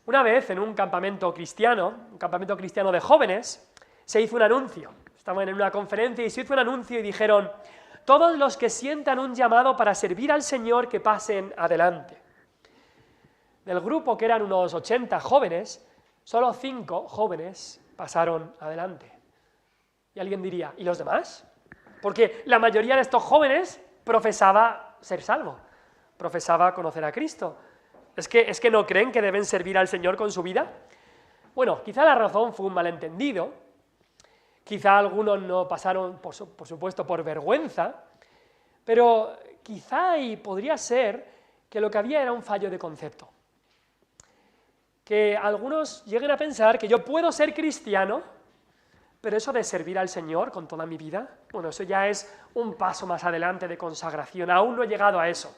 Una vez, en un campamento cristiano de jóvenes, se hizo un anuncio. Estaban en una conferencia y se hizo un anuncio y dijeron: todos los que sientan un llamado para servir al Señor, que pasen adelante. Del grupo, que eran unos 80 jóvenes, solo 5 jóvenes pasaron adelante. Y alguien diría: ¿y los demás? Porque la mayoría de estos jóvenes profesaba ser salvo, profesaba conocer a Cristo. ¿Es que no creen que deben servir al Señor con su vida? Bueno, quizá la razón fue un malentendido, quizá algunos no pasaron, por supuesto, por vergüenza, pero quizá y podría ser que lo que había era un fallo de concepto. Que algunos lleguen a pensar que yo puedo ser cristiano, pero eso de servir al Señor con toda mi vida, bueno, eso ya es un paso más adelante de consagración, aún no he llegado a eso.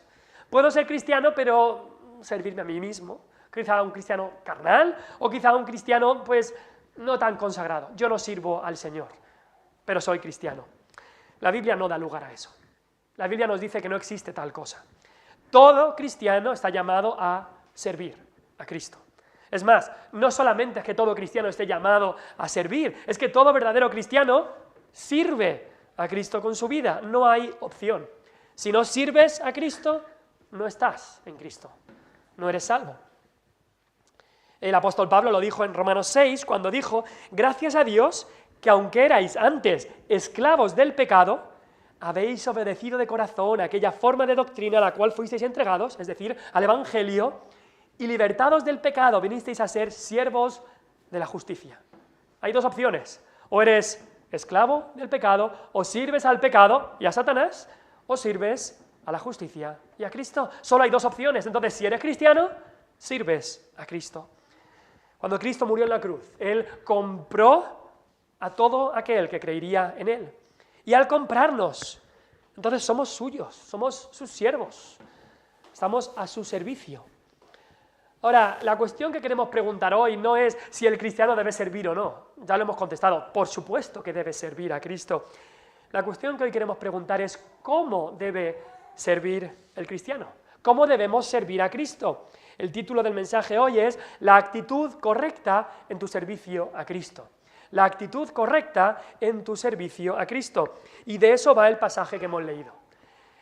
Puedo ser cristiano, pero servirme a mí mismo, quizá un cristiano carnal, o quizá un cristiano, pues, no tan consagrado. Yo no sirvo al Señor, pero soy cristiano. La Biblia no da lugar a eso. La Biblia nos dice que no existe tal cosa. Todo cristiano está llamado a servir a Cristo. Es más, no solamente es que todo cristiano esté llamado a servir, es que todo verdadero cristiano sirve a Cristo con su vida. No hay opción. Si no sirves a Cristo, no estás en Cristo. No eres salvo. El apóstol Pablo lo dijo en Romanos 6, cuando dijo: gracias a Dios que aunque erais antes esclavos del pecado, habéis obedecido de corazón a aquella forma de doctrina a la cual fuisteis entregados, es decir, al Evangelio, y libertados del pecado vinisteis a ser siervos de la justicia. Hay dos opciones: o eres esclavo del pecado, o sirves al pecado y a Satanás, o sirves a la justicia y a Cristo. Solo hay dos opciones. Entonces, si eres cristiano, sirves a Cristo. Cuando Cristo murió en la cruz, Él compró a todo aquel que creería en Él. Y al comprarnos, entonces somos suyos, somos sus siervos, estamos a su servicio. Ahora, la cuestión que queremos preguntar hoy no es si el cristiano debe servir o no. Ya lo hemos contestado, por supuesto que debe servir a Cristo. La cuestión que hoy queremos preguntar es: ¿cómo debe servir el cristiano? ¿Cómo debemos servir a Cristo? El título del mensaje hoy es: la actitud correcta en tu servicio a Cristo. La actitud correcta en tu servicio a Cristo. Y de eso va el pasaje que hemos leído.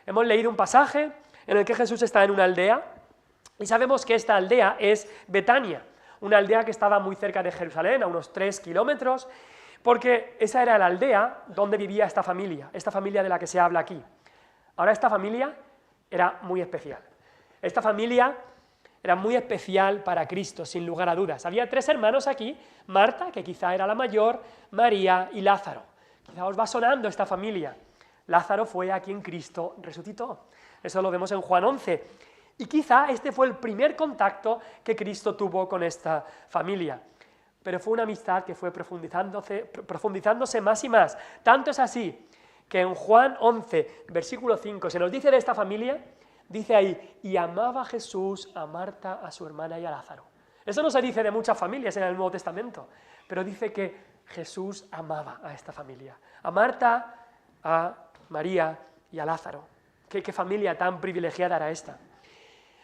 Hemos leído un pasaje en el que Jesús está en una aldea, y sabemos que esta aldea es Betania, una aldea que estaba muy cerca de Jerusalén, a unos 3 kilómetros, porque esa era la aldea donde vivía esta familia de la que se habla aquí. Ahora, esta familia era muy especial. Esta familia era muy especial para Cristo, sin lugar a dudas. Había 3 hermanos aquí: Marta, que quizá era la mayor, María y Lázaro. Quizá os va sonando esta familia. Lázaro fue a quien Cristo resucitó. Eso lo vemos en Juan 11. Y quizá este fue el primer contacto que Cristo tuvo con esta familia. Pero fue una amistad que fue profundizándose más y más. Tanto es así que en Juan 11, versículo 5, se nos dice de esta familia, dice ahí: y amaba Jesús a Marta, a su hermana y a Lázaro. Eso no se dice de muchas familias en el Nuevo Testamento, pero dice que Jesús amaba a esta familia. A Marta, a María y a Lázaro. ¿Qué familia tan privilegiada era esta?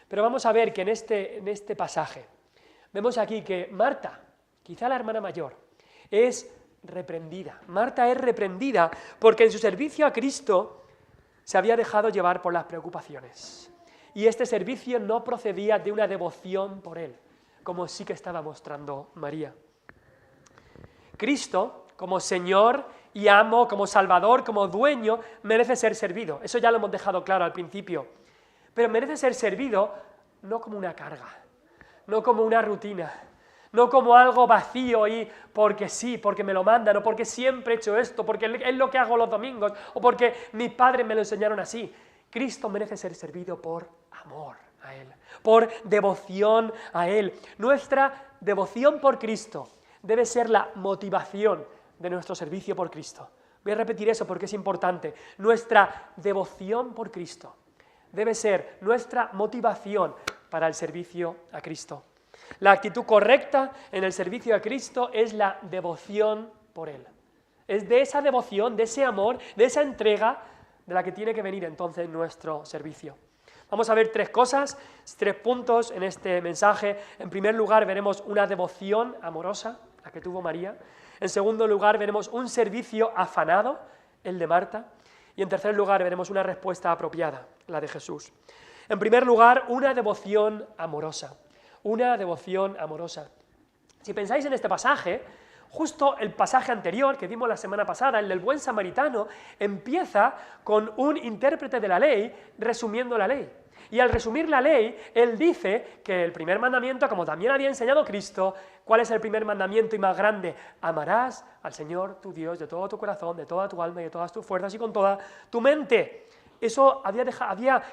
Pero vamos a ver que en este pasaje vemos aquí que Marta, quizá la hermana mayor, es reprendida. Marta es reprendida porque en su servicio a Cristo se había dejado llevar por las preocupaciones. Y este servicio no procedía de una devoción por Él, como sí que estaba mostrando María. Cristo, como Señor y amo, como Salvador, como dueño, merece ser servido. Eso ya lo hemos dejado claro al principio. Pero merece ser servido no como una carga, no como una rutina, no como algo vacío y porque sí, porque me lo mandan, o porque siempre he hecho esto, porque es lo que hago los domingos, o porque mis padres me lo enseñaron así. Cristo merece ser servido por amor a Él, por devoción a Él. Nuestra devoción por Cristo debe ser la motivación de nuestro servicio por Cristo. Voy a repetir eso porque es importante. Nuestra devoción por Cristo debe ser nuestra motivación para el servicio a Cristo. La actitud correcta en el servicio a Cristo es la devoción por Él. Es de esa devoción, de ese amor, de esa entrega, de la que tiene que venir entonces nuestro servicio. Vamos a ver tres cosas, tres puntos en este mensaje. En primer lugar, veremos una devoción amorosa, la que tuvo María. En segundo lugar, veremos un servicio afanado, el de Marta. Y en tercer lugar, veremos una respuesta apropiada, la de Jesús. En primer lugar, una devoción amorosa. Una devoción amorosa. Si pensáis en este pasaje, justo el pasaje anterior que vimos la semana pasada, el del buen samaritano, empieza con un intérprete de la ley resumiendo la ley. Y al resumir la ley, él dice que el primer mandamiento, como también había enseñado Cristo, ¿cuál es el primer mandamiento y más grande? Amarás al Señor tu Dios de todo tu corazón, de toda tu alma y de todas tus fuerzas y con toda tu mente. Eso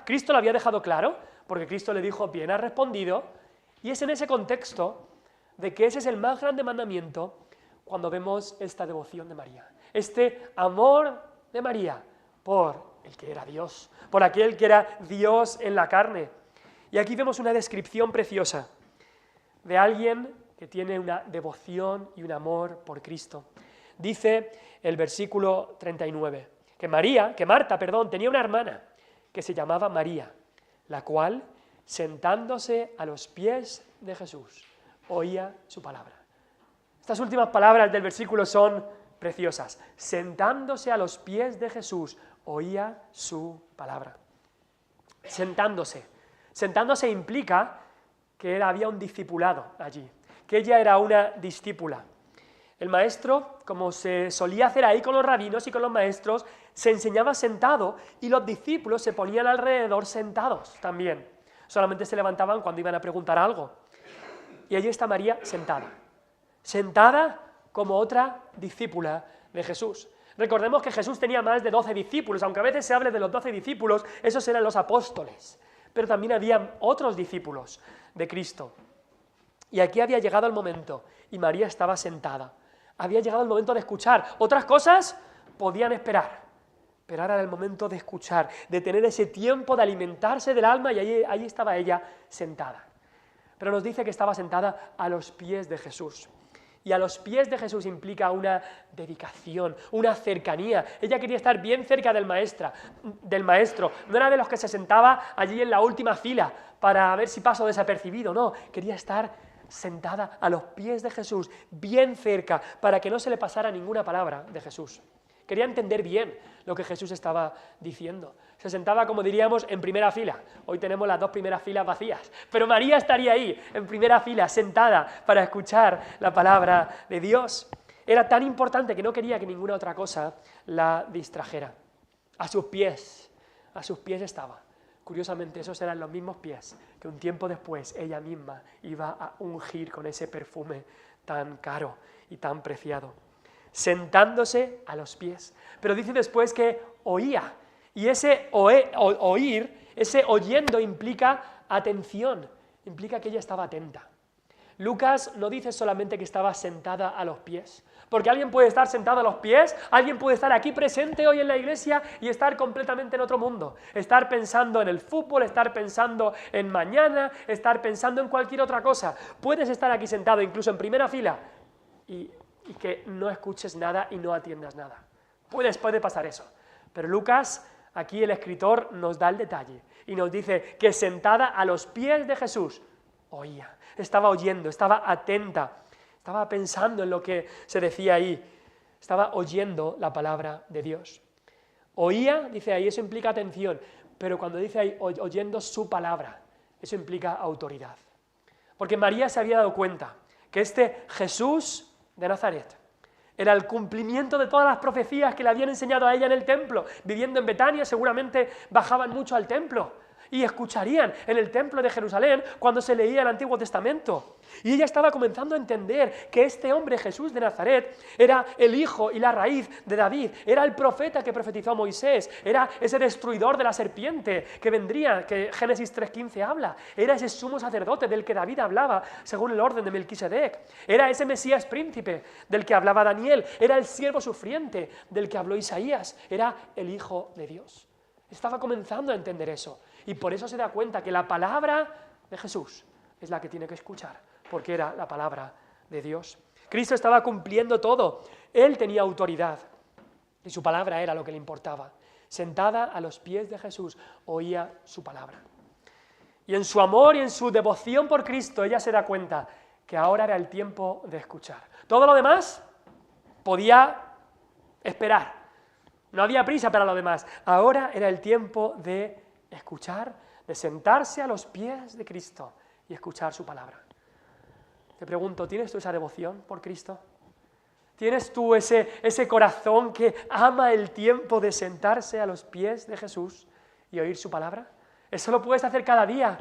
Cristo lo había dejado claro, porque Cristo le dijo, bien has respondido, y es en ese contexto de que ese es el más grande mandamiento cuando vemos esta devoción de María, este amor de María por el que era Dios, por aquel que era Dios en la carne. Y aquí vemos una descripción preciosa de alguien que tiene una devoción y un amor por Cristo. Dice el versículo 39, que Marta, tenía una hermana que se llamaba María, la cual, sentándose a los pies de Jesús, oía su palabra. Estas últimas palabras del versículo son preciosas. Sentándose a los pies de Jesús, oía su palabra. Sentándose. Sentándose implica que había un discipulado allí, que ella era una discípula. El maestro, como se solía hacer ahí con los rabinos y con los maestros, se enseñaba sentado y los discípulos se ponían alrededor sentados también. Solamente se levantaban cuando iban a preguntar algo. Y allí está María sentada como otra discípula de Jesús. Recordemos que Jesús tenía más de 12 discípulos, aunque a veces se hable de los 12 discípulos, esos eran los apóstoles, pero también había otros discípulos de Cristo. Y aquí había llegado el momento, y María estaba sentada. Había llegado el momento de escuchar. Otras cosas podían esperar, pero ahora era el momento de escuchar, de tener ese tiempo de alimentarse del alma, y allí estaba ella sentada. Pero nos dice que estaba sentada a los pies de Jesús. Y a los pies de Jesús implica una dedicación, una cercanía. Ella quería estar bien cerca del maestro. No era de los que se sentaba allí en la última fila para ver si paso desapercibido, no. Quería estar sentada a los pies de Jesús, bien cerca, para que no se le pasara ninguna palabra de Jesús. Quería entender bien lo que Jesús estaba diciendo. Se sentaba, como diríamos, en primera fila. Hoy tenemos las dos primeras filas vacías, pero María estaría ahí, en primera fila, sentada para escuchar la palabra de Dios. Era tan importante que no quería que ninguna otra cosa la distrajera. A sus pies estaba. Curiosamente, esos eran los mismos pies que un tiempo después ella misma iba a ungir con ese perfume tan caro y tan preciado. Sentándose a los pies. Pero dice después que oía. Y ese oír, ese oyendo implica atención, implica que ella estaba atenta. Lucas no dice solamente que estaba sentada a los pies, porque alguien puede estar sentado a los pies, alguien puede estar aquí presente hoy en la iglesia y estar completamente en otro mundo, estar pensando en el fútbol, estar pensando en mañana, estar pensando en cualquier otra cosa. Puedes estar aquí sentado incluso en primera fila y que no escuches nada y no atiendas nada. Puede pasar eso, pero Lucas, aquí el escritor nos da el detalle y nos dice que sentada a los pies de Jesús, oía, estaba oyendo, estaba atenta, estaba pensando en lo que se decía ahí, estaba oyendo la palabra de Dios. Oía, dice ahí, eso implica atención, pero cuando dice ahí oyendo su palabra, eso implica autoridad. Porque María se había dado cuenta que este Jesús de Nazaret era el cumplimiento de todas las profecías que le habían enseñado a ella en el templo. Viviendo en Betania seguramente bajaban mucho al templo y escucharían en el templo de Jerusalén cuando se leía el Antiguo Testamento. Y ella estaba comenzando a entender que este hombre, Jesús de Nazaret, era el hijo y la raíz de David, era el profeta que profetizó Moisés, era ese destruidor de la serpiente que vendría, que Génesis 3:15 habla, era ese sumo sacerdote del que David hablaba según el orden de Melquisedec, era ese Mesías príncipe del que hablaba Daniel, era el siervo sufriente del que habló Isaías, era el Hijo de Dios. Estaba comenzando a entender eso y por eso se da cuenta que la palabra de Jesús es la que tiene que escuchar, porque era la palabra de Dios. Cristo estaba cumpliendo todo, Él tenía autoridad y su palabra era lo que le importaba. Sentada a los pies de Jesús, oía su palabra. Y en su amor y en su devoción por Cristo, ella se da cuenta que ahora era el tiempo de escuchar. Todo lo demás podía esperar. No había prisa para lo demás. Ahora era el tiempo de escuchar, de sentarse a los pies de Cristo y escuchar su palabra. Te pregunto, ¿tienes tú esa devoción por Cristo? ¿Tienes tú ese corazón que ama el tiempo de sentarse a los pies de Jesús y oír su palabra? Eso lo puedes hacer cada día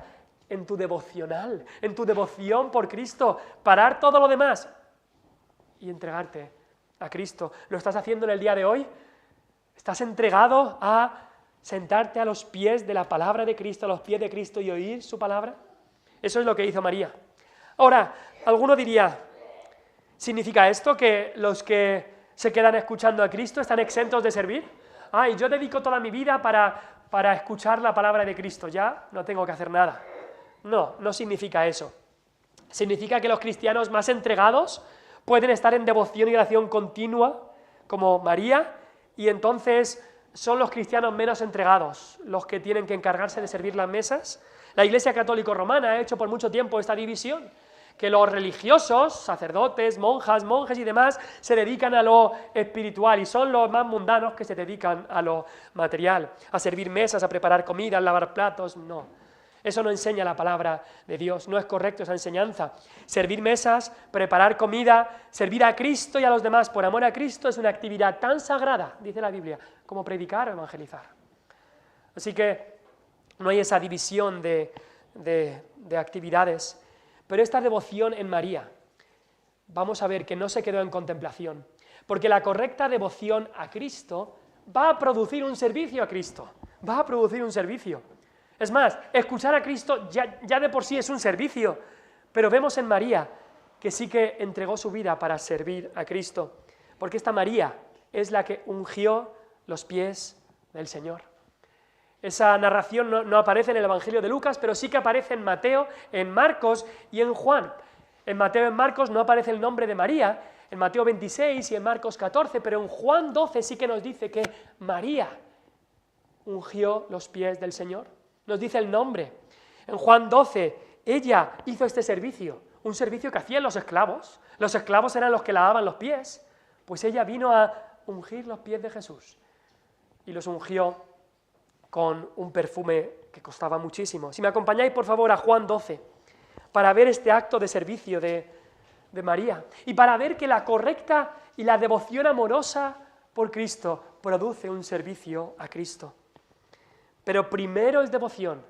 en tu devocional, en tu devoción por Cristo, parar todo lo demás y entregarte a Cristo. ¿Lo estás haciendo en el día de hoy? ¿Estás entregado a sentarte a los pies de la palabra de Cristo, a los pies de Cristo y oír su palabra? Eso es lo que hizo María. Ahora, alguno diría, ¿significa esto que los que se quedan escuchando a Cristo están exentos de servir? Y yo dedico toda mi vida para escuchar la palabra de Cristo, ya no tengo que hacer nada. No, no significa eso. Significa que los cristianos más entregados pueden estar en devoción y oración continua, como María, y entonces son los cristianos menos entregados los que tienen que encargarse de servir las mesas. La Iglesia Católica Romana ha hecho por mucho tiempo esta división, que los religiosos, sacerdotes, monjas, monjes y demás, se dedican a lo espiritual y son los más mundanos que se dedican a lo material, a servir mesas, a preparar comida, a lavar platos. No, eso no enseña la palabra de Dios, no es correcto esa enseñanza. Servir mesas, preparar comida, servir a Cristo y a los demás por amor a Cristo es una actividad tan sagrada, dice la Biblia, como predicar o evangelizar. Así que no hay esa división de actividades. Pero esta devoción en María, vamos a ver que no se quedó en contemplación, porque la correcta devoción a Cristo va a producir un servicio a Cristo, va a producir un servicio. Es más, escuchar a Cristo ya de por sí es un servicio, pero vemos en María que sí que entregó su vida para servir a Cristo, porque esta María es la que ungió los pies del Señor. Esa narración no aparece en el Evangelio de Lucas, pero sí que aparece en Mateo, en Marcos y en Juan. En Mateo y en Marcos no aparece el nombre de María, en Mateo 26 y en Marcos 14, pero en Juan 12 sí que nos dice que María ungió los pies del Señor. Nos dice el nombre. En Juan 12, ella hizo este servicio, un servicio que hacían los esclavos. Los esclavos eran los que lavaban los pies, pues ella vino a ungir los pies de Jesús y los ungió con un perfume que costaba muchísimo. Si me acompañáis, por favor, a Juan 12, para ver este acto de servicio de María, y para ver que la correcta y la devoción amorosa por Cristo produce un servicio a Cristo. Pero primero es devoción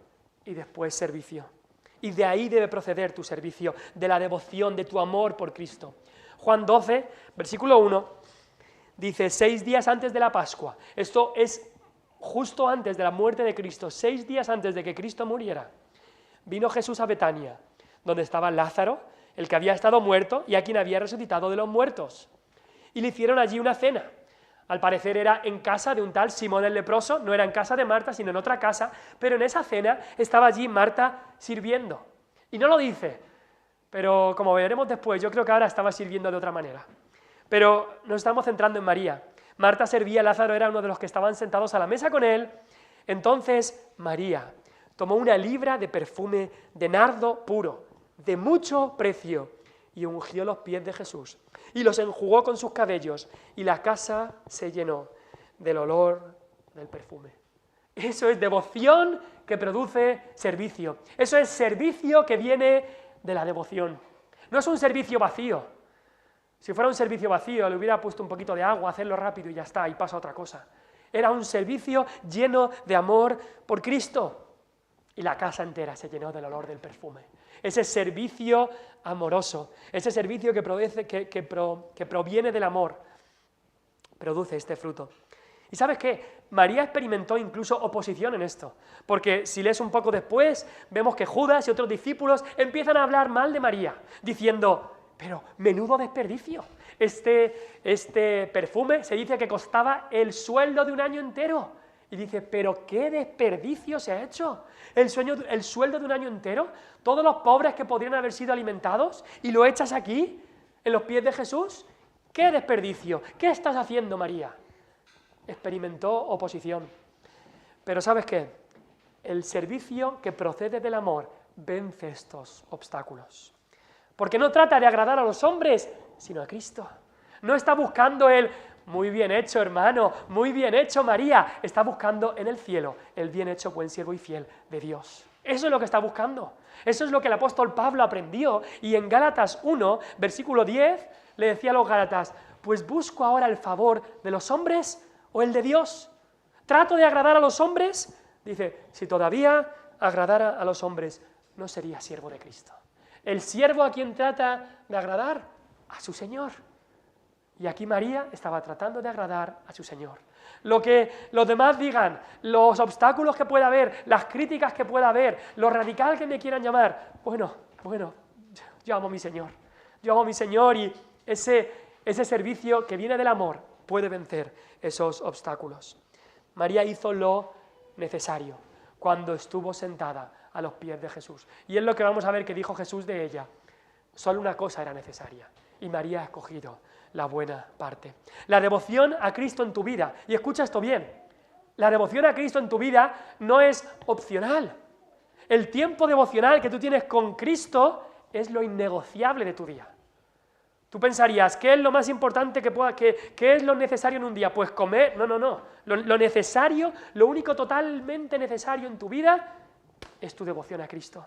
y después servicio. Y de ahí debe proceder tu servicio, de la devoción, de tu amor por Cristo. Juan 12, versículo 1, dice, 6 días antes de la Pascua. Esto es justo antes de la muerte de Cristo, 6 días antes de que Cristo muriera, vino Jesús a Betania, donde estaba Lázaro, el que había estado muerto y a quien había resucitado de los muertos. Y le hicieron allí una cena. Al parecer era en casa de un tal Simón el leproso, no era en casa de Marta, sino en otra casa, pero en esa cena estaba allí Marta sirviendo. Y no lo dice, pero como veremos después, yo creo que ahora estaba sirviendo de otra manera. Pero nos estamos centrando en María. Marta servía, Lázaro era uno de los que estaban sentados a la mesa con él. Entonces María tomó una libra de perfume de nardo puro, de mucho precio, y ungió los pies de Jesús, y los enjugó con sus cabellos, y la casa se llenó del olor del perfume. Eso es devoción que produce servicio. Eso es servicio que viene de la devoción. No es un servicio vacío. Si fuera un servicio vacío, le hubiera puesto un poquito de agua, hacerlo rápido y ya está, y pasa otra cosa. Era un servicio lleno de amor por Cristo. Y la casa entera se llenó del olor del perfume. Ese servicio amoroso, ese servicio que proviene del amor, produce este fruto. ¿Y sabes qué? María experimentó incluso oposición en esto, porque si lees un poco después, vemos que Judas y otros discípulos empiezan a hablar mal de María, diciendo, pero menudo desperdicio, este perfume se dice que costaba el sueldo de un año entero. Y dice, pero qué desperdicio se ha hecho, el sueldo de un año entero, todos los pobres que podrían haber sido alimentados, y lo echas aquí, en los pies de Jesús. ¡Qué desperdicio! ¿Qué estás haciendo, María? Experimentó oposición. Pero ¿sabes qué? El servicio que procede del amor vence estos obstáculos. Porque no trata de agradar a los hombres, sino a Cristo. No está buscando el muy bien hecho, hermano, muy bien hecho, María. Está buscando en el cielo el bien hecho, buen siervo y fiel de Dios. Eso es lo que está buscando. Eso es lo que el apóstol Pablo aprendió. Y en Gálatas 1, versículo 10, le decía a los Gálatas, pues busco ahora el favor de los hombres o el de Dios. ¿Trato de agradar a los hombres? Dice, si todavía agradara a los hombres, no sería siervo de Cristo. El siervo a quien trata de agradar, a su Señor. Y aquí María estaba tratando de agradar a su Señor. Lo que los demás digan, los obstáculos que pueda haber, las críticas que pueda haber, lo radical que me quieran llamar, bueno, yo amo a mi Señor. Yo amo a mi Señor y ese servicio que viene del amor puede vencer esos obstáculos. María hizo lo necesario cuando estuvo sentada a los pies de Jesús. Y es lo que vamos a ver que dijo Jesús de ella. Solo una cosa era necesaria y María ha escogido la buena parte. La devoción a Cristo en tu vida, y escucha esto bien, la devoción a Cristo en tu vida no es opcional. El tiempo devocional que tú tienes con Cristo es lo innegociable de tu día. Tú pensarías, ¿qué es lo más importante qué es lo necesario en un día? Pues comer, no. Lo necesario, lo único totalmente necesario en tu vida es tu devoción a Cristo.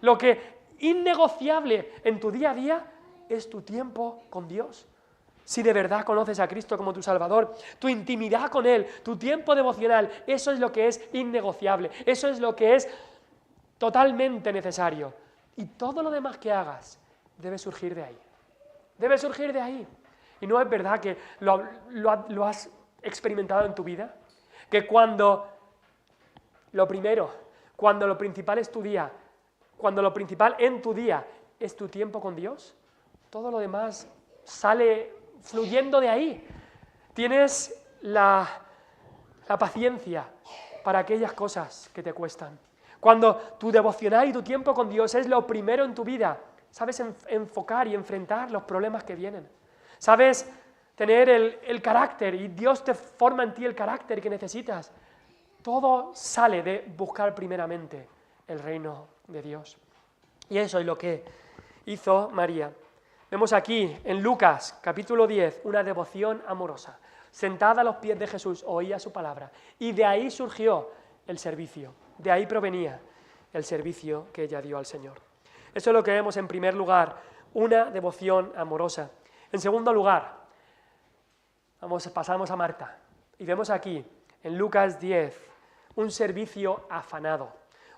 Lo que innegociable en tu día a día es tu tiempo con Dios. Si de verdad conoces a Cristo como tu Salvador, tu intimidad con Él, tu tiempo devocional, eso es lo que es innegociable, eso es lo que es totalmente necesario. Y todo lo demás que hagas debe surgir de ahí. Debe surgir de ahí. ¿Y no es verdad que lo has experimentado en tu vida? Que cuando lo principal es tu día, cuando lo principal en tu día es tu tiempo con Dios, todo lo demás sale fluyendo de ahí. Tienes la paciencia para aquellas cosas que te cuestan. Cuando tu devocional y tu tiempo con Dios es lo primero en tu vida, sabes enfocar y enfrentar los problemas que vienen. Sabes tener el carácter y Dios te forma en ti el carácter que necesitas. Todo sale de buscar primeramente el reino de Dios. Y eso es lo que hizo María. Vemos aquí en Lucas capítulo 10 una devoción amorosa. Sentada a los pies de Jesús oía su palabra y de ahí surgió el servicio. De ahí provenía el servicio que ella dio al Señor. Eso es lo que vemos en primer lugar, una devoción amorosa. En segundo lugar, pasamos a Marta y vemos aquí en Lucas 10 un servicio afanado.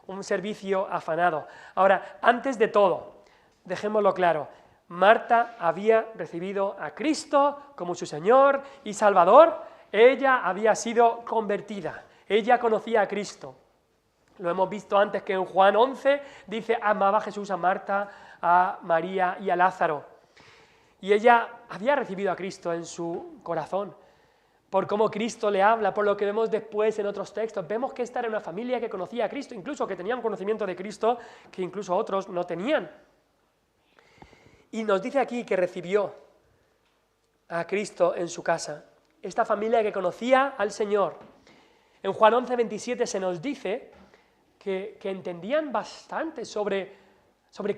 Un servicio afanado. Ahora, antes de todo, dejémoslo claro, Marta había recibido a Cristo como su Señor y Salvador. Ella había sido convertida. Ella conocía a Cristo. Lo hemos visto antes que en Juan 11 dice, amaba Jesús a Marta, a María y a Lázaro. Y ella había recibido a Cristo en su corazón. Por cómo Cristo le habla, por lo que vemos después en otros textos. Vemos que esta era una familia que conocía a Cristo, incluso que tenían conocimiento de Cristo, que incluso otros no tenían. Y nos dice aquí que recibió a Cristo en su casa. Esta familia que conocía al Señor. En Juan 11, 27 se nos dice que entendían bastante sobre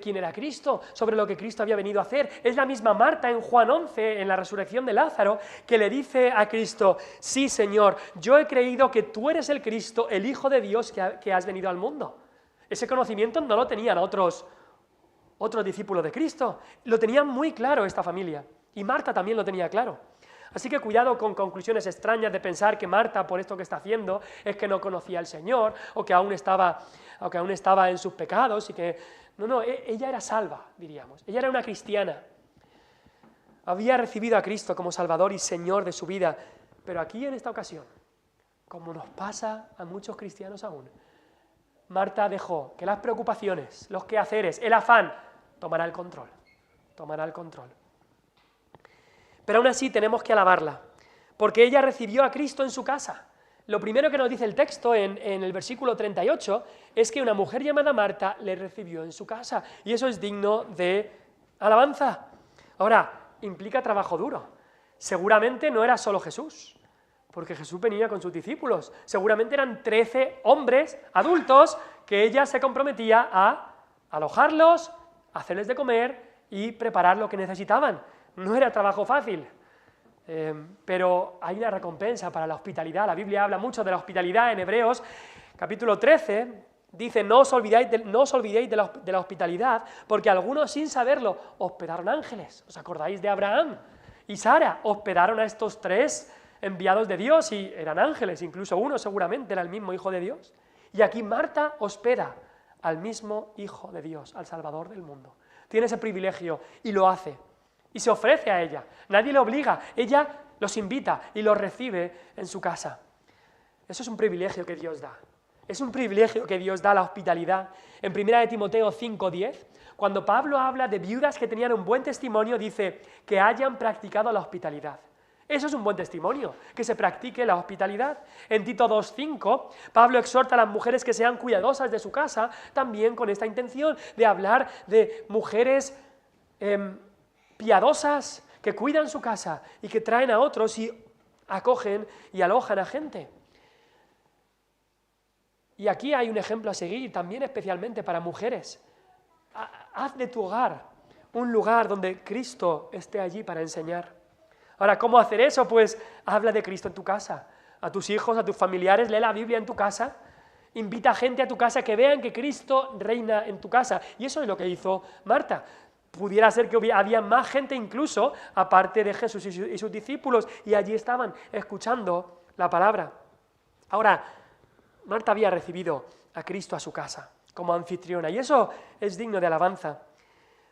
quién era Cristo, sobre lo que Cristo había venido a hacer. Es la misma Marta en Juan 11, en la resurrección de Lázaro, que le dice a Cristo, sí, Señor, yo he creído que tú eres el Cristo, el Hijo de Dios que has venido al mundo. Ese conocimiento no lo tenían otros discípulos de Cristo. Lo tenían muy claro esta familia. Y Marta también lo tenía claro. Así que cuidado con conclusiones extrañas de pensar que Marta, por esto que está haciendo, es que no conocía al Señor, o que aún estaba en sus pecados, y que... No, ella era salva, diríamos. Ella era una cristiana. Había recibido a Cristo como Salvador y Señor de su vida. Pero aquí, en esta ocasión, como nos pasa a muchos cristianos aún, Marta dejó que las preocupaciones, los quehaceres, el afán, tomará el control. Tomará el control. Pero aún así tenemos que alabarla, porque ella recibió a Cristo en su casa. Lo primero que nos dice el texto en el versículo 38 es que una mujer llamada Marta le recibió en su casa, y eso es digno de alabanza. Ahora, implica trabajo duro. Seguramente no era solo Jesús. Porque Jesús venía con sus discípulos. Seguramente eran 13 hombres adultos que ella se comprometía a alojarlos, hacerles de comer y preparar lo que necesitaban. No era trabajo fácil, pero hay una recompensa para la hospitalidad. La Biblia habla mucho de la hospitalidad en Hebreos, capítulo 13, dice, no os olvidéis de la hospitalidad, porque algunos sin saberlo hospedaron ángeles. ¿Os acordáis de Abraham y Sara? Hospedaron a estos 3 enviados de Dios y eran ángeles, incluso uno seguramente era el mismo Hijo de Dios. Y aquí Marta hospeda al mismo Hijo de Dios, al Salvador del mundo. Tiene ese privilegio y lo hace. Y se ofrece a ella. Nadie le obliga. Ella los invita y los recibe en su casa. Eso es un privilegio que Dios da. Es un privilegio que Dios da, la hospitalidad. En 1 Timoteo 5:10, cuando Pablo habla de viudas que tenían un buen testimonio, dice que hayan practicado la hospitalidad. Eso es un buen testimonio, que se practique la hospitalidad. En Tito 2:5, Pablo exhorta a las mujeres que sean cuidadosas de su casa, también con esta intención de hablar de mujeres piadosas que cuidan su casa y que traen a otros y acogen y alojan a gente. Y aquí hay un ejemplo a seguir, también especialmente para mujeres. Haz de tu hogar un lugar donde Cristo esté allí para enseñar. Ahora, ¿cómo hacer eso? Pues habla de Cristo en tu casa, a tus hijos, a tus familiares, lee la Biblia en tu casa, invita a gente a tu casa que vean que Cristo reina en tu casa. Y eso es lo que hizo Marta. Pudiera ser que había más gente incluso, aparte de Jesús y sus discípulos, y allí estaban escuchando la palabra. Ahora, Marta había recibido a Cristo a su casa como anfitriona, y eso es digno de alabanza.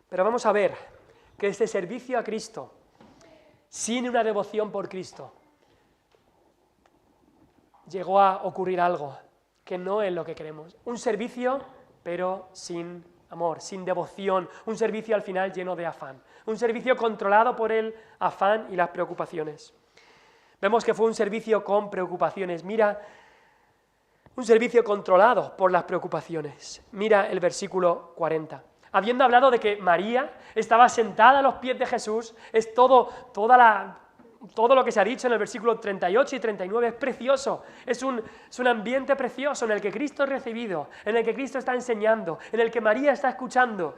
Pero vamos a ver que este servicio a Cristo, sin una devoción por Cristo, llegó a ocurrir algo que no es lo que queremos. Un servicio, pero sin amor, sin devoción. Un servicio al final lleno de afán. Un servicio controlado por el afán y las preocupaciones. Vemos que fue un servicio con preocupaciones. Mira, un servicio controlado por las preocupaciones. Mira el versículo 40. Habiendo hablado de que María estaba sentada a los pies de Jesús, es todo lo que se ha dicho en el versículo 38 y 39 es precioso, es un ambiente precioso en el que Cristo es recibido, en el que Cristo está enseñando, en el que María está escuchando.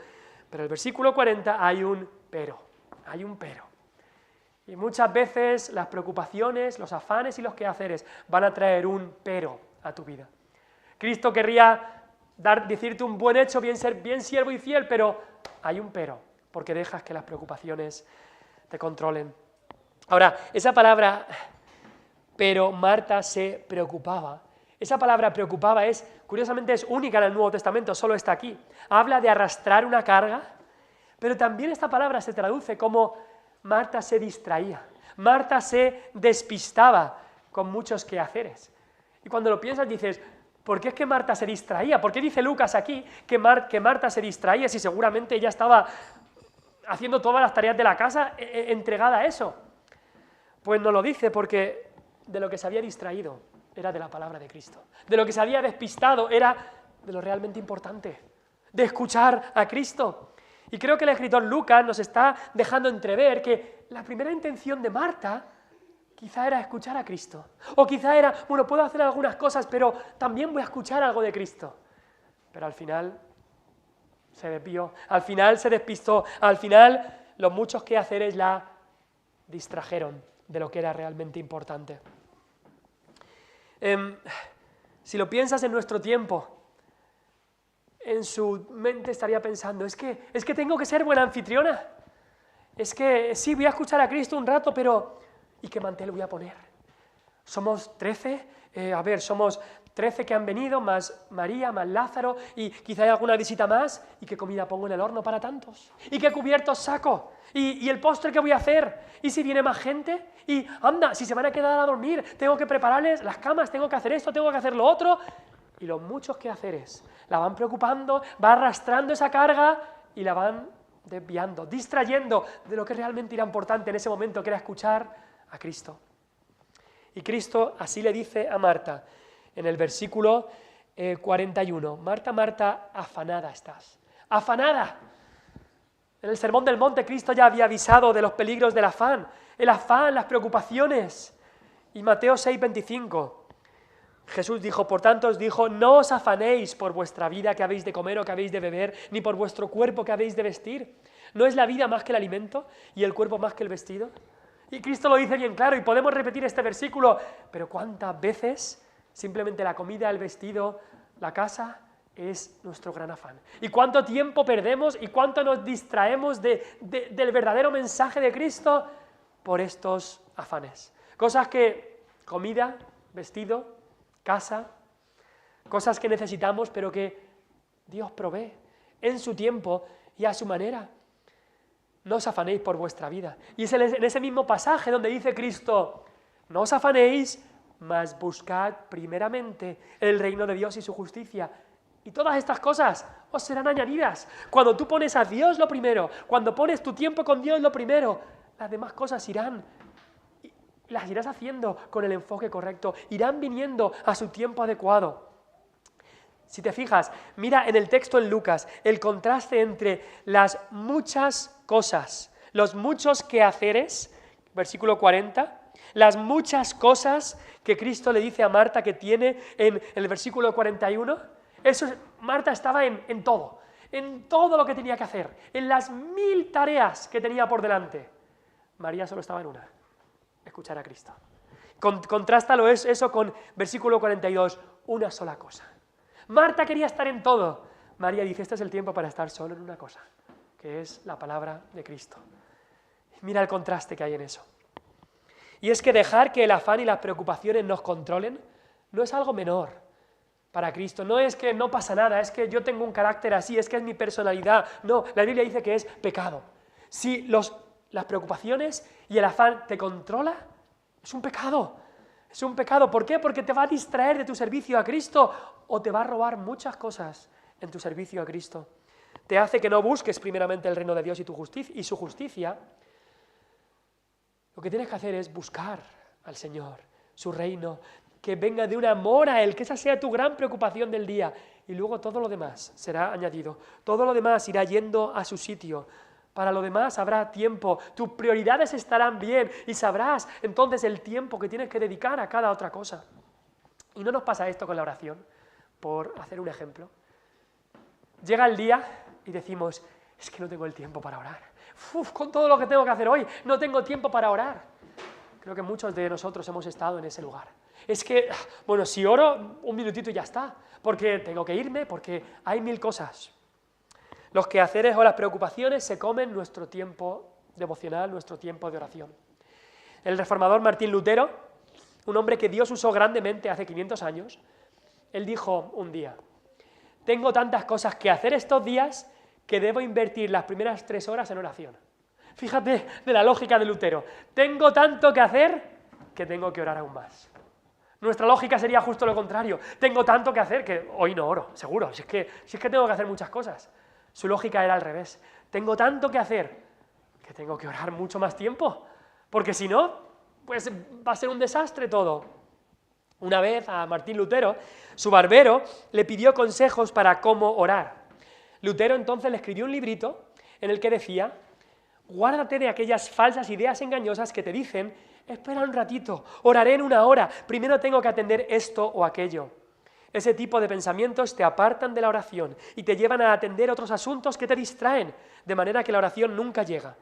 Pero en el versículo 40 hay un pero. Y muchas veces las preocupaciones, los afanes y los quehaceres van a traer un pero a tu vida. Cristo querría decirte un buen hecho, bien siervo y fiel, pero hay un pero, porque dejas que las preocupaciones te controlen. Ahora, esa palabra, pero Marta se preocupaba. Esa palabra preocupaba curiosamente es única en el Nuevo Testamento, solo está aquí. Habla de arrastrar una carga, pero también esta palabra se traduce como Marta se distraía, Marta se despistaba con muchos quehaceres. Y cuando lo piensas dices, ¿por qué es que Marta se distraía? ¿Por qué dice Lucas aquí que Marta se distraía si seguramente ella estaba haciendo todas las tareas de la casa entregada a eso? Pues no lo dice porque de lo que se había distraído era de la palabra de Cristo. De lo que se había despistado era de lo realmente importante, de escuchar a Cristo. Y creo que el escritor Lucas nos está dejando entrever que la primera intención de Marta quizá era escuchar a Cristo. O quizá era, bueno, puedo hacer algunas cosas, pero también voy a escuchar algo de Cristo. Pero al final se desvió, al final se despistó, al final los muchos quehaceres la distrajeron de lo que era realmente importante. Si lo piensas en nuestro tiempo, en su mente estaría pensando, es que tengo que ser buena anfitriona. Es que sí, voy a escuchar a Cristo un rato, pero ¿y qué mantel voy a poner? Somos 13, somos 13 que han venido, más María, más Lázaro, y quizá hay alguna visita más, ¿y qué comida pongo en el horno para tantos? ¿Y qué cubiertos saco? ¿Y el postre qué voy a hacer? ¿Y si viene más gente? Y anda, si se van a quedar a dormir, tengo que prepararles las camas, tengo que hacer esto, tengo que hacer lo otro. Y los muchos quehaceres la van preocupando, va arrastrando esa carga y la van desviando, distrayendo de lo que realmente era importante en ese momento, que era escuchar a Cristo. Y Cristo así le dice a Marta, en el versículo 41, Marta, Marta, afanada estás, afanada. En el Sermón del Monte Cristo ya había avisado de los peligros del afán, el afán, las preocupaciones. Y Mateo 6:25, Jesús dijo, por tanto os dijo, no os afanéis por vuestra vida que habéis de comer o que habéis de beber, ni por vuestro cuerpo que habéis de vestir. ¿No es la vida más que el alimento y el cuerpo más que el vestido? Y Cristo lo dice bien claro y podemos repetir este versículo, pero ¿cuántas veces simplemente la comida, el vestido, la casa es nuestro gran afán? ¿Y cuánto tiempo perdemos y cuánto nos distraemos del verdadero mensaje de Cristo por estos afanes? Cosas que, comida, vestido, casa, cosas que necesitamos pero que Dios provee en su tiempo y a su manera. No os afanéis por vuestra vida. Y es en ese mismo pasaje donde dice Cristo, no os afanéis, mas buscad primeramente el reino de Dios y su justicia. Y todas estas cosas os serán añadidas. Cuando tú pones a Dios lo primero, cuando pones tu tiempo con Dios lo primero, las demás cosas irán. Las irás haciendo con el enfoque correcto, irán viniendo a su tiempo adecuado. Si te fijas, mira en el texto en Lucas el contraste entre las muchas cosas, los muchos quehaceres, versículo 40, las muchas cosas que Cristo le dice a Marta que tiene en el versículo 41, Marta estaba en todo lo que tenía que hacer, en las 1000 tareas que tenía por delante. María solo estaba en una. Escuchar a Cristo. Contrástalo eso con versículo 42, una sola cosa. Marta quería estar en todo. María dice, este es el tiempo para estar solo en una cosa, que es la palabra de Cristo. Mira el contraste que hay en eso. Y es que dejar que el afán y las preocupaciones nos controlen no es algo menor para Cristo. No es que no pasa nada, es que yo tengo un carácter así, es que es mi personalidad. No, la Biblia dice que es pecado. Si las preocupaciones y el afán te controla, es un pecado. Es un pecado. ¿Por qué? Porque te va a distraer de tu servicio a Cristo o te va a robar muchas cosas en tu servicio a Cristo. Te hace que no busques primeramente el reino de Dios y su justicia. Lo que tienes que hacer es buscar al Señor, su reino, que venga de un amor a Él, que esa sea tu gran preocupación del día. Y luego todo lo demás será añadido. Todo lo demás irá yendo a su sitio. Para lo demás habrá tiempo, tus prioridades estarán bien y sabrás entonces el tiempo que tienes que dedicar a cada otra cosa. Y no nos pasa esto con la oración, por hacer un ejemplo. Llega el día y decimos, es que no tengo el tiempo para orar. Con todo lo que tengo que hacer hoy, no tengo tiempo para orar. Creo que muchos de nosotros hemos estado en ese lugar. Es que, bueno, si oro un minutito y ya está, porque tengo que irme, porque hay 1000 cosas. Los quehaceres o las preocupaciones se comen nuestro tiempo devocional, nuestro tiempo de oración. El reformador Martín Lutero, un hombre que Dios usó grandemente hace 500 años, él dijo un día, tengo tantas cosas que hacer estos días que debo invertir las primeras 3 horas en oración. Fíjate de la lógica de Lutero, tengo tanto que hacer que tengo que orar aún más. Nuestra lógica sería justo lo contrario, tengo tanto que hacer que hoy no oro, seguro, si es que tengo que hacer muchas cosas. Su lógica era al revés. Tengo tanto que hacer que tengo que orar mucho más tiempo, porque si no, pues va a ser un desastre todo. Una vez a Martín Lutero, su barbero, le pidió consejos para cómo orar. Lutero entonces le escribió un librito en el que decía, guárdate de aquellas falsas ideas engañosas que te dicen, espera un ratito, oraré en 1 hora, primero tengo que atender esto o aquello. Ese tipo de pensamientos te apartan de la oración y te llevan a atender otros asuntos que te distraen, de manera que la oración nunca llega.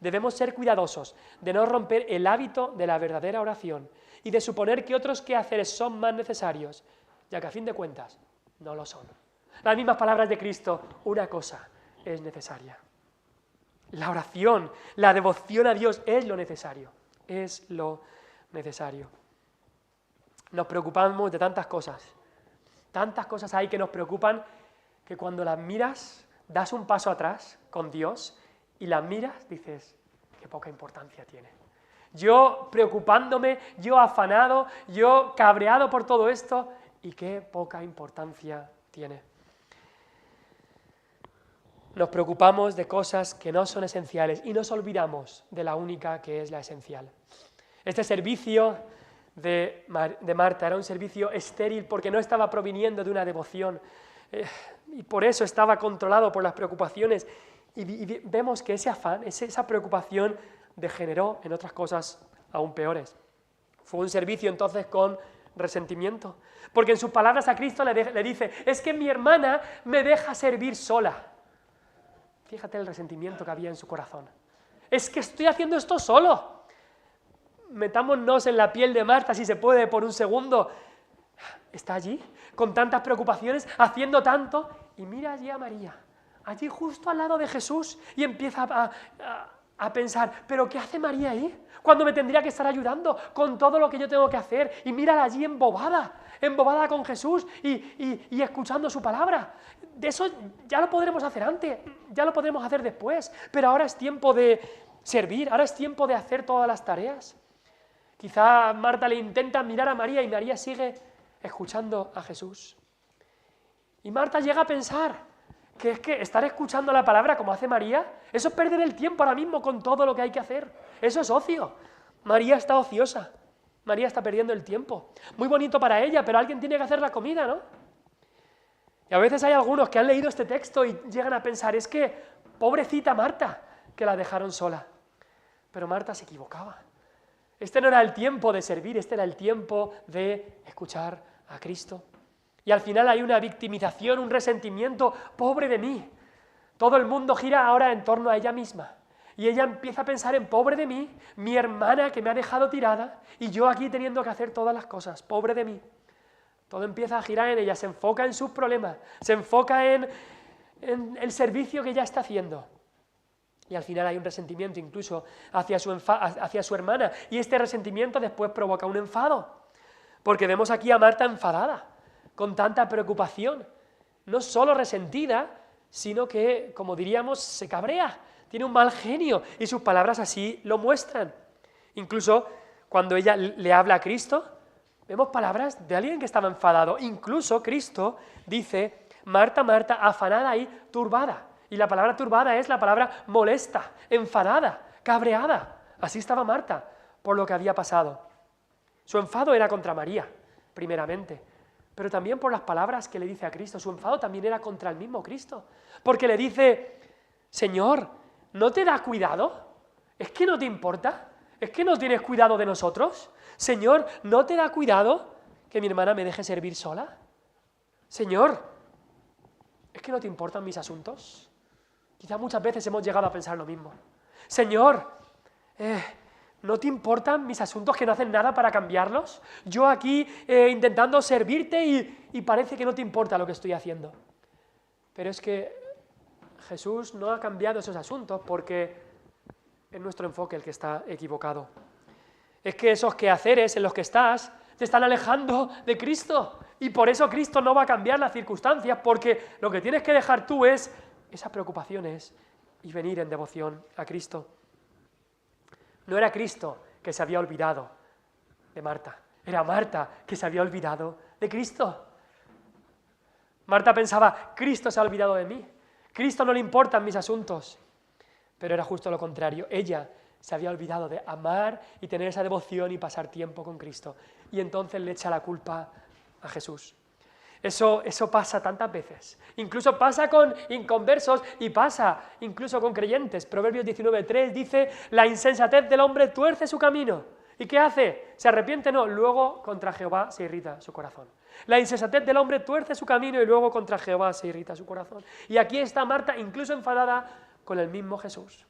Debemos ser cuidadosos de no romper el hábito de la verdadera oración y de suponer que otros quehaceres son más necesarios, ya que a fin de cuentas no lo son. Las mismas palabras de Cristo, una cosa es necesaria. La oración, la devoción a Dios es lo necesario, es lo necesario. Nos preocupamos de tantas cosas hay que nos preocupan que cuando las miras, das un paso atrás con Dios y las miras, dices, qué poca importancia tiene. Yo preocupándome, yo afanado, yo cabreado por todo esto y qué poca importancia tiene. Nos preocupamos de cosas que no son esenciales y nos olvidamos de la única que es la esencial. Este servicio de Marta era un servicio estéril porque no estaba proviniendo de una devoción y por eso estaba controlado por las preocupaciones y vemos que ese afán, esa preocupación degeneró en otras cosas aún peores. Fue un servicio entonces con resentimiento. Porque en sus palabras a Cristo le dice, es que mi hermana me deja servir sola. Fíjate el resentimiento que había en su corazón. Es que estoy haciendo esto solo. Metámonos en la piel de Marta, si se puede, por un segundo. Está allí, con tantas preocupaciones, haciendo tanto, y mira allí a María, allí justo al lado de Jesús, y empieza a pensar, ¿pero qué hace María ahí? Cuando me tendría que estar ayudando con todo lo que yo tengo que hacer, y mírala allí embobada con Jesús y escuchando su palabra. De eso ya lo podremos hacer antes, ya lo podremos hacer después, pero ahora es tiempo de servir, ahora es tiempo de hacer todas las tareas. Quizá Marta le intenta mirar a María y María sigue escuchando a Jesús. Y Marta llega a pensar que es que estar escuchando la palabra como hace María, eso es perder el tiempo ahora mismo con todo lo que hay que hacer. Eso es ocio. María está ociosa. María está perdiendo el tiempo. Muy bonito para ella, pero alguien tiene que hacer la comida, ¿no? Y a veces hay algunos que han leído este texto y llegan a pensar, es que pobrecita Marta, que la dejaron sola. Pero Marta se equivocaba. Este no era el tiempo de servir, este era el tiempo de escuchar a Cristo. Y al final hay una victimización, un resentimiento, pobre de mí. Todo el mundo gira ahora en torno a ella misma. Y ella empieza a pensar en pobre de mí, mi hermana que me ha dejado tirada, y yo aquí teniendo que hacer todas las cosas, pobre de mí. Todo empieza a girar en ella, se enfoca en sus problemas, se enfoca en el servicio que ella está haciendo. Y al final hay un resentimiento incluso hacia su hermana. Y este resentimiento después provoca un enfado. Porque vemos aquí a Marta enfadada, con tanta preocupación. No solo resentida, sino que, como diríamos, se cabrea. Tiene un mal genio y sus palabras así lo muestran. Incluso cuando ella le habla a Cristo, vemos palabras de alguien que estaba enfadado. Incluso Cristo dice, Marta, Marta, afanada y turbada. Y la palabra turbada es la palabra molesta, enfadada, cabreada. Así estaba Marta por lo que había pasado. Su enfado era contra María, primeramente, pero también por las palabras que le dice a Cristo. Su enfado también era contra el mismo Cristo, porque le dice, Señor, ¿no te da cuidado? ¿Es que no te importa? ¿Es que no tienes cuidado de nosotros? Señor, ¿no te da cuidado que mi hermana me deje servir sola? Señor, ¿es que no te importan mis asuntos? Quizá muchas veces hemos llegado a pensar lo mismo. Señor, ¿no te importan mis asuntos que no hacen nada para cambiarlos? Yo aquí intentando servirte y parece que no te importa lo que estoy haciendo. Pero es que Jesús no ha cambiado esos asuntos porque es nuestro enfoque el que está equivocado. Es que esos quehaceres en los que estás te están alejando de Cristo y por eso Cristo no va a cambiar las circunstancias porque lo que tienes que dejar tú es esas preocupaciones y venir en devoción a Cristo. No era Cristo que se había olvidado de Marta, era Marta que se había olvidado de Cristo. Marta pensaba, Cristo se ha olvidado de mí, Cristo no le importan mis asuntos, pero era justo lo contrario, ella se había olvidado de amar y tener esa devoción y pasar tiempo con Cristo, y entonces le echa la culpa a Jesús. Eso pasa tantas veces, incluso pasa con inconversos y pasa incluso con creyentes. Proverbios 19:3 dice, la insensatez del hombre tuerce su camino. ¿Y qué hace? ¿Se arrepiente? No, luego contra Jehová se irrita su corazón. La insensatez del hombre tuerce su camino y luego contra Jehová se irrita su corazón. Y aquí está Marta incluso enfadada con el mismo Jesús.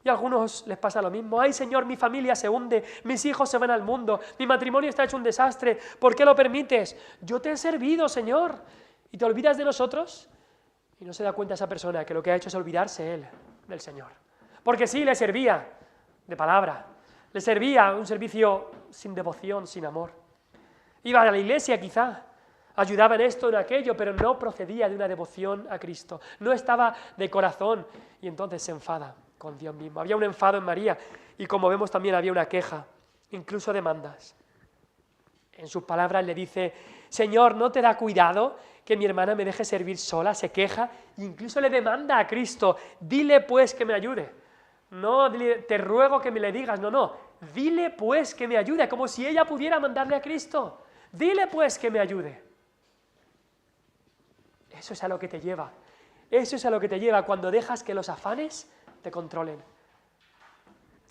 Y a algunos les pasa lo mismo. Ay, Señor, mi familia se hunde, mis hijos se van al mundo, mi matrimonio está hecho un desastre. ¿Por qué lo permites? Yo te he servido, Señor. ¿Y te olvidas de nosotros? Y no se da cuenta esa persona que lo que ha hecho es olvidarse él del Señor. Porque sí, le servía de palabra, le servía un servicio sin devoción, sin amor. Iba a la iglesia quizá, ayudaba en esto, en aquello, pero no procedía de una devoción a Cristo. No estaba de corazón y entonces se enfada con Dios mismo. Había un enfado en María y como vemos también había una queja, incluso demandas. En sus palabras le dice, Señor, ¿no te da cuidado que mi hermana me deje servir sola? Se queja e incluso le demanda a Cristo, dile pues que me ayude. No, dile, te ruego que me le digas, no, dile pues que me ayude, como si ella pudiera mandarle a Cristo. Dile pues que me ayude. Eso es a lo que te lleva. Eso es a lo que te lleva cuando dejas que los afanes te controlen.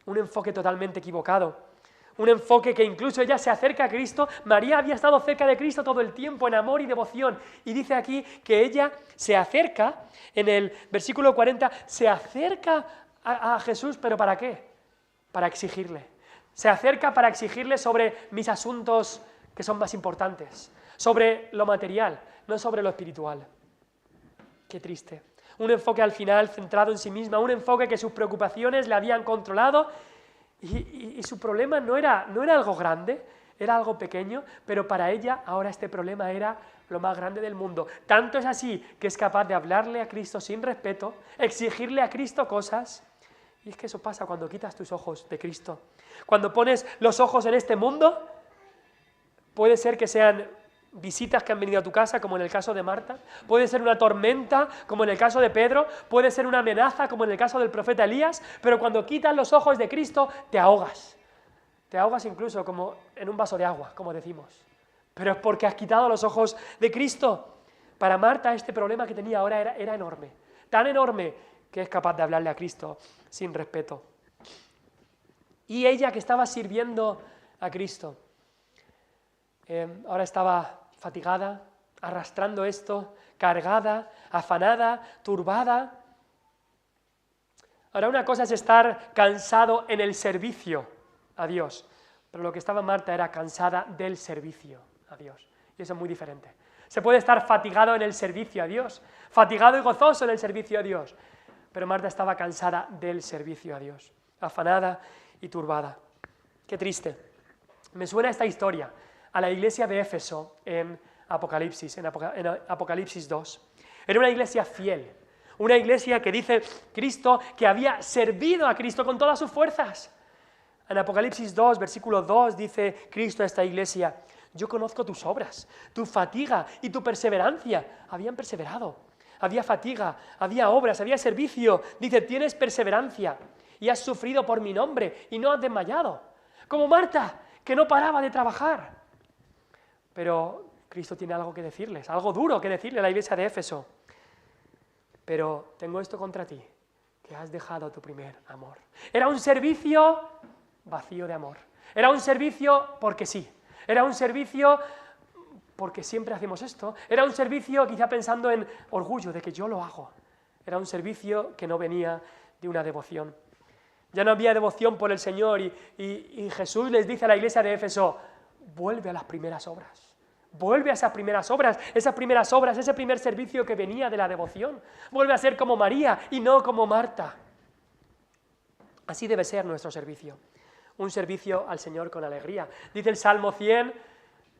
Un enfoque totalmente equivocado. Un enfoque que incluso ella se acerca a Cristo. María había estado cerca de Cristo todo el tiempo en amor y devoción. Y dice aquí que ella se acerca, en el versículo 40, se acerca a Jesús, ¿pero para qué? Para exigirle. Se acerca para exigirle sobre mis asuntos que son más importantes, sobre lo material, no sobre lo espiritual. Qué triste. Un enfoque al final centrado en sí misma, un enfoque que sus preocupaciones le habían controlado y su problema no era algo grande, era algo pequeño, pero para ella ahora este problema era lo más grande del mundo. Tanto es así que es capaz de hablarle a Cristo sin respeto, exigirle a Cristo cosas. Y es que eso pasa cuando quitas tus ojos de Cristo. Cuando pones los ojos en este mundo, puede ser que sean visitas que han venido a tu casa, como en el caso de Marta, puede ser una tormenta, como en el caso de Pedro, puede ser una amenaza, como en el caso del profeta Elías, pero cuando quitas los ojos de Cristo, te ahogas. Te ahogas incluso como en un vaso de agua, como decimos. Pero es porque has quitado los ojos de Cristo. Para Marta este problema que tenía ahora era enorme, tan enorme que es capaz de hablarle a Cristo sin respeto. Y ella que estaba sirviendo a Cristo, ahora estaba fatigada, arrastrando esto, cargada, afanada, turbada. Ahora una cosa es estar cansado en el servicio a Dios, pero lo que estaba Marta era cansada del servicio a Dios, y eso es muy diferente. Se puede estar fatigado en el servicio a Dios, fatigado y gozoso en el servicio a Dios, pero Marta estaba cansada del servicio a Dios, afanada y turbada. Qué triste. Me suena esta historia a la iglesia de Éfeso en Apocalipsis 2. Era una iglesia fiel, una iglesia que dice Cristo que había servido a Cristo con todas sus fuerzas. En Apocalipsis 2, versículo 2, dice Cristo a esta iglesia: yo conozco tus obras, tu fatiga y tu perseverancia. Habían perseverado, había fatiga, había obras, había servicio. Dice, tienes perseverancia y has sufrido por mi nombre y no has desmayado. Como Marta, que no paraba de trabajar. Pero Cristo tiene algo que decirles, algo duro que decirle a la iglesia de Éfeso. Pero tengo esto contra ti, que has dejado tu primer amor. Era un servicio vacío de amor. Era un servicio porque sí. Era un servicio porque siempre hacemos esto. Era un servicio quizá pensando en orgullo de que yo lo hago. Era un servicio que no venía de una devoción. Ya no había devoción por el Señor y Jesús les dice a la iglesia de Éfeso: vuelve a las primeras obras. Vuelve a esas primeras obras, ese primer servicio que venía de la devoción. Vuelve a ser como María y no como Marta. Así debe ser nuestro servicio. Un servicio al Señor con alegría. Dice el Salmo 100,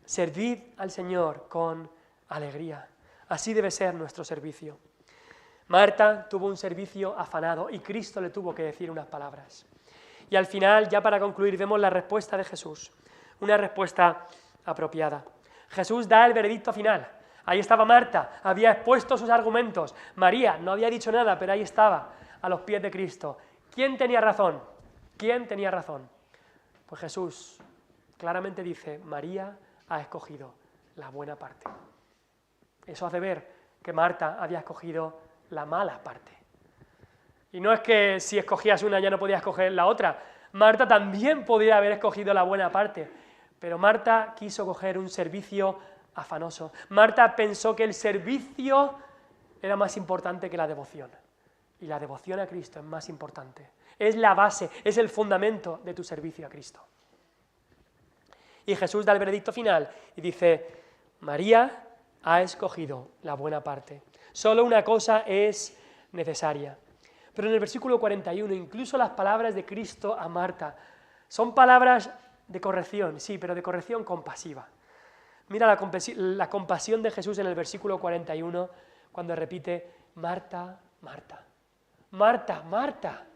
servid al Señor con alegría. Así debe ser nuestro servicio. Marta tuvo un servicio afanado y Cristo le tuvo que decir unas palabras. Y al final, ya para concluir, vemos la respuesta de Jesús. Una respuesta apropiada. Jesús da el veredicto final. Ahí estaba Marta, había expuesto sus argumentos. María no había dicho nada, pero ahí estaba, a los pies de Cristo. ¿Quién tenía razón? ¿Quién tenía razón? Pues Jesús claramente dice: María ha escogido la buena parte. Eso hace ver que Marta había escogido la mala parte. Y no es que si escogías una ya no podías escoger la otra. Marta también podría haber escogido la buena parte, pero Marta quiso coger un servicio afanoso. Marta pensó que el servicio era más importante que la devoción. Y la devoción a Cristo es más importante. Es la base, es el fundamento de tu servicio a Cristo. Y Jesús da el veredicto final y dice: María ha escogido la buena parte. Solo una cosa es necesaria. Pero en el versículo 41, incluso las palabras de Cristo a Marta son palabras de corrección, sí, pero de corrección compasiva. Mira la compasión de Jesús en el versículo 41, cuando repite: Marta, Marta, Marta, Marta.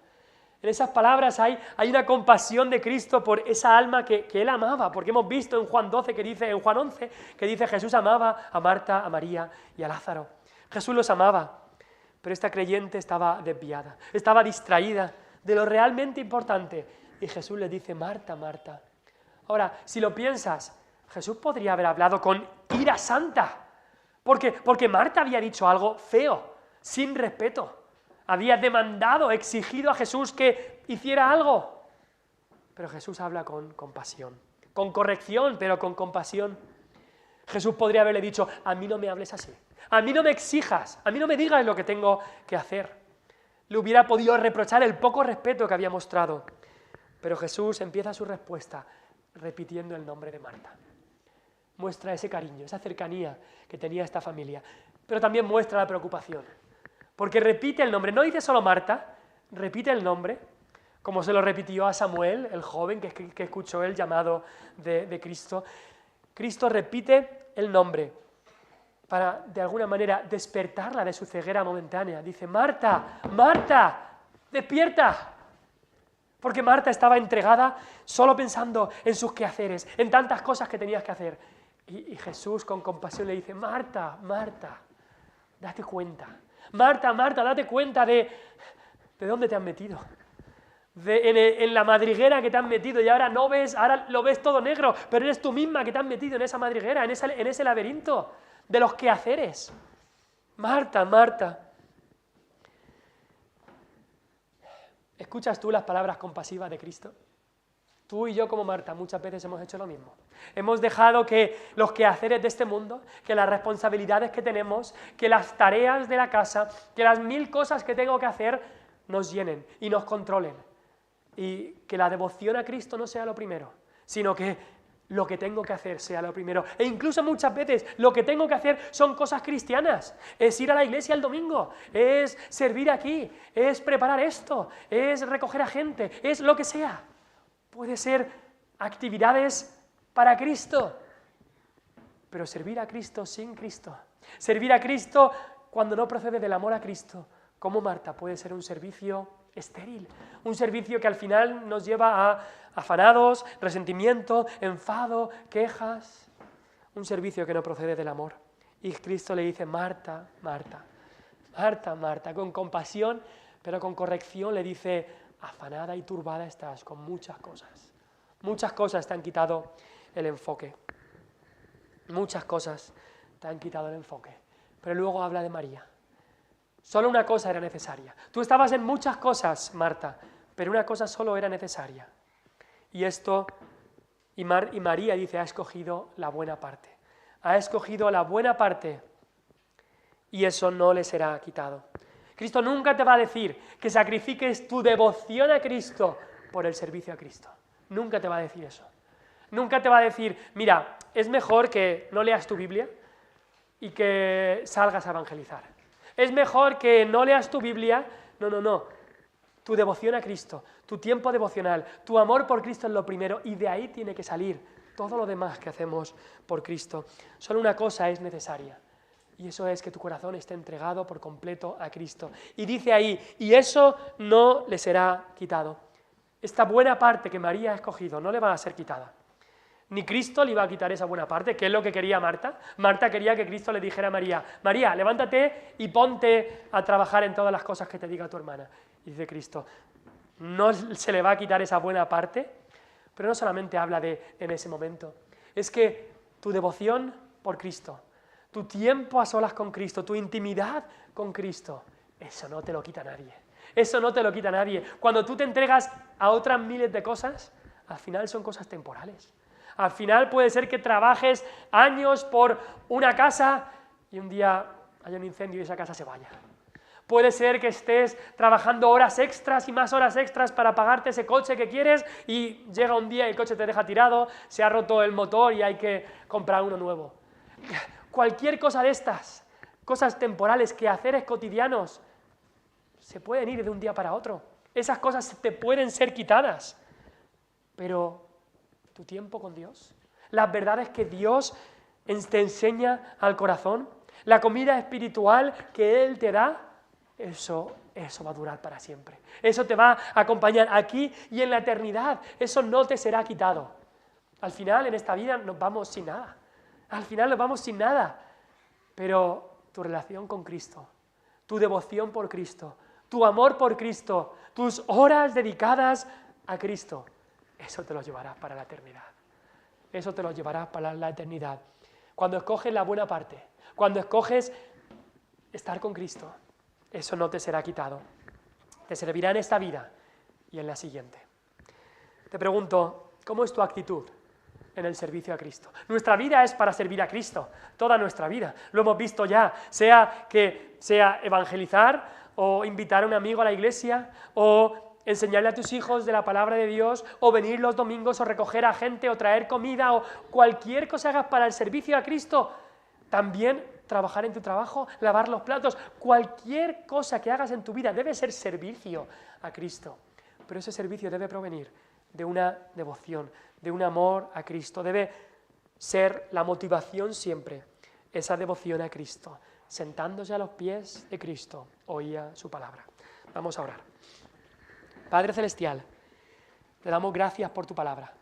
En esas palabras hay una compasión de Cristo por esa alma que Él amaba, porque hemos visto en Juan 11 que dice Jesús amaba a Marta, a María y a Lázaro. Jesús los amaba, pero esta creyente estaba desviada, estaba distraída de lo realmente importante. Y Jesús le dice: Marta, Marta. Ahora, si lo piensas, Jesús podría haber hablado con ira santa, porque Marta había dicho algo feo, sin respeto. Había demandado, exigido a Jesús que hiciera algo. pero Jesús habla con compasión, con corrección, pero con compasión. Jesús podría haberle dicho, a mí no me hables así, a mí no me exijas, a mí no me digas lo que tengo que hacer. Le hubiera podido reprochar el poco respeto que había mostrado, pero Jesús empieza su respuesta repitiendo el nombre de Marta. Muestra ese cariño, esa cercanía que tenía esta familia, pero también muestra la preocupación, porque repite el nombre, no dice solo Marta, repite el nombre, como se lo repitió a Samuel, el joven que escuchó el llamado de Cristo. Cristo repite el nombre para, de alguna manera, despertarla de su ceguera momentánea. Dice, Marta, Marta, despierta. Porque Marta estaba entregada solo pensando en sus quehaceres, en tantas cosas que tenías que hacer. Y Jesús con compasión le dice, Marta, Marta, date cuenta. Marta, Marta, date cuenta de dónde te has metido. En la madriguera que te has metido y ahora no ves, ahora lo ves todo negro, pero eres tú misma que te has metido en esa madriguera, en ese laberinto de los quehaceres. Marta, Marta. ¿Escuchas tú las palabras compasivas de Cristo? Tú y yo como Marta muchas veces hemos hecho lo mismo. Hemos dejado que los quehaceres de este mundo, que las responsabilidades que tenemos, que las tareas de la casa, que las 1000 cosas que tengo que hacer nos llenen y nos controlen. Y que la devoción a Cristo no sea lo primero, sino que lo que tengo que hacer sea lo primero. E incluso muchas veces lo que tengo que hacer son cosas cristianas. Es ir a la iglesia el domingo, es servir aquí, es preparar esto, es recoger a gente, es lo que sea. Puede ser actividades para Cristo, pero servir a Cristo sin Cristo. Servir a Cristo cuando no procede del amor a Cristo, como Marta, puede ser un servicio estéril, un servicio que al final nos lleva a afanados, resentimiento, enfado, quejas, un servicio que no procede del amor. Y Cristo le dice, Marta, Marta, Marta, Marta, con compasión, pero con corrección le dice, afanada y turbada estás con muchas cosas. Muchas cosas te han quitado el enfoque. Muchas cosas te han quitado el enfoque. Pero luego habla de María. Solo una cosa era necesaria. Tú estabas en muchas cosas, Marta, pero una cosa solo era necesaria. Y María dice, ha escogido la buena parte. Ha escogido la buena parte y eso no le será quitado. Cristo nunca te va a decir que sacrifiques tu devoción a Cristo por el servicio a Cristo. Nunca te va a decir eso. Nunca te va a decir, mira, es mejor que no leas tu Biblia y que salgas a evangelizar. Es mejor que no leas tu Biblia. No. Tu devoción a Cristo, tu tiempo devocional, tu amor por Cristo es lo primero y de ahí tiene que salir todo lo demás que hacemos por Cristo. Solo una cosa es necesaria y eso es que tu corazón esté entregado por completo a Cristo. Y dice ahí, y eso no le será quitado. Esta buena parte que María ha escogido no le va a ser quitada. Ni Cristo le iba a quitar esa buena parte, que es lo que quería Marta. Marta quería que Cristo le dijera a María, María, levántate y ponte a trabajar en todas las cosas que te diga tu hermana. Y dice Cristo, no se le va a quitar esa buena parte, pero no solamente habla de en ese momento, es que tu devoción por Cristo, tu tiempo a solas con Cristo, tu intimidad con Cristo, eso no te lo quita nadie. Eso no te lo quita nadie. Cuando tú te entregas a otras miles de cosas, al final son cosas temporales. Al final puede ser que trabajes años por una casa y un día haya un incendio y esa casa se vaya. Puede ser que estés trabajando horas extras y más horas extras para pagarte ese coche que quieres y llega un día y el coche te deja tirado, se ha roto el motor y hay que comprar uno nuevo. Cualquier cosa de estas, cosas temporales, quehaceres cotidianos, se pueden ir de un día para otro. Esas cosas te pueden ser quitadas, pero tu tiempo con Dios, las verdades que Dios te enseña al corazón, la comida espiritual que Él te da, eso va a durar para siempre. Eso te va a acompañar aquí y en la eternidad. Eso no te será quitado. Al final, en esta vida, nos vamos sin nada. Al final nos vamos sin nada. Pero tu relación con Cristo, tu devoción por Cristo, tu amor por Cristo, tus horas dedicadas a Cristo, eso te lo llevarás para la eternidad. Eso te lo llevarás para la eternidad. Cuando escoges la buena parte, cuando escoges estar con Cristo, eso no te será quitado. Te servirá en esta vida y en la siguiente. Te pregunto, ¿cómo es tu actitud en el servicio a Cristo? Nuestra vida es para servir a Cristo, toda nuestra vida. Lo hemos visto ya, sea que sea evangelizar o invitar a un amigo a la iglesia o enseñarle a tus hijos de la palabra de Dios o venir los domingos o recoger a gente o traer comida o cualquier cosa hagas para el servicio a Cristo. También trabajar en tu trabajo, lavar los platos, cualquier cosa que hagas en tu vida debe ser servicio a Cristo. Pero ese servicio debe provenir de una devoción, de un amor a Cristo. Debe ser la motivación siempre, esa devoción a Cristo. Sentándose a los pies de Cristo, oía su palabra. Vamos a orar. Padre Celestial, te damos gracias por tu palabra.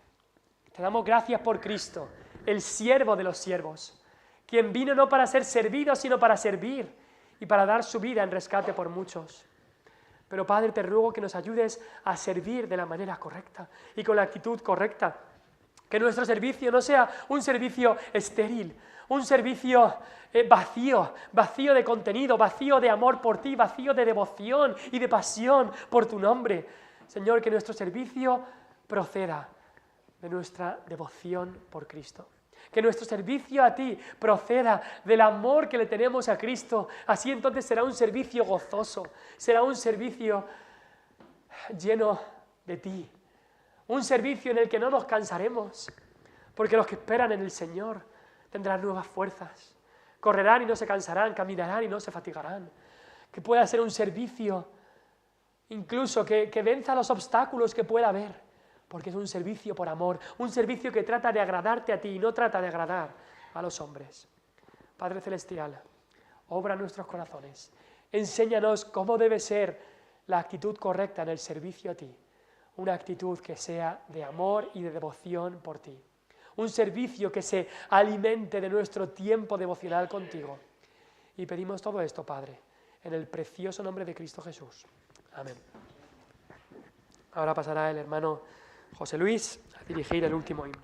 Te damos gracias por Cristo, el siervo de los siervos, quien vino no para ser servido, sino para servir y para dar su vida en rescate por muchos. Pero Padre, te ruego que nos ayudes a servir de la manera correcta y con la actitud correcta. Que nuestro servicio no sea un servicio estéril, un servicio vacío de contenido, vacío de amor por ti, vacío de devoción y de pasión por tu nombre. Señor, que nuestro servicio proceda de nuestra devoción por Cristo. Que nuestro servicio a ti proceda del amor que le tenemos a Cristo. Así entonces será un servicio gozoso, será un servicio lleno de ti. Un servicio en el que no nos cansaremos, porque los que esperan en el Señor tendrán nuevas fuerzas. Correrán y no se cansarán, caminarán y no se fatigarán. Que pueda ser un servicio incluso que venza los obstáculos que pueda haber, porque es un servicio por amor, un servicio que trata de agradarte a ti y no trata de agradar a los hombres. Padre Celestial, obra en nuestros corazones. Enséñanos cómo debe ser la actitud correcta en el servicio a ti. Una actitud que sea de amor y de devoción por ti. Un servicio que se alimente de nuestro tiempo devocional contigo. Y pedimos todo esto, Padre, en el precioso nombre de Cristo Jesús. Amén. Ahora pasará el hermano José Luis a dirigir el último himno.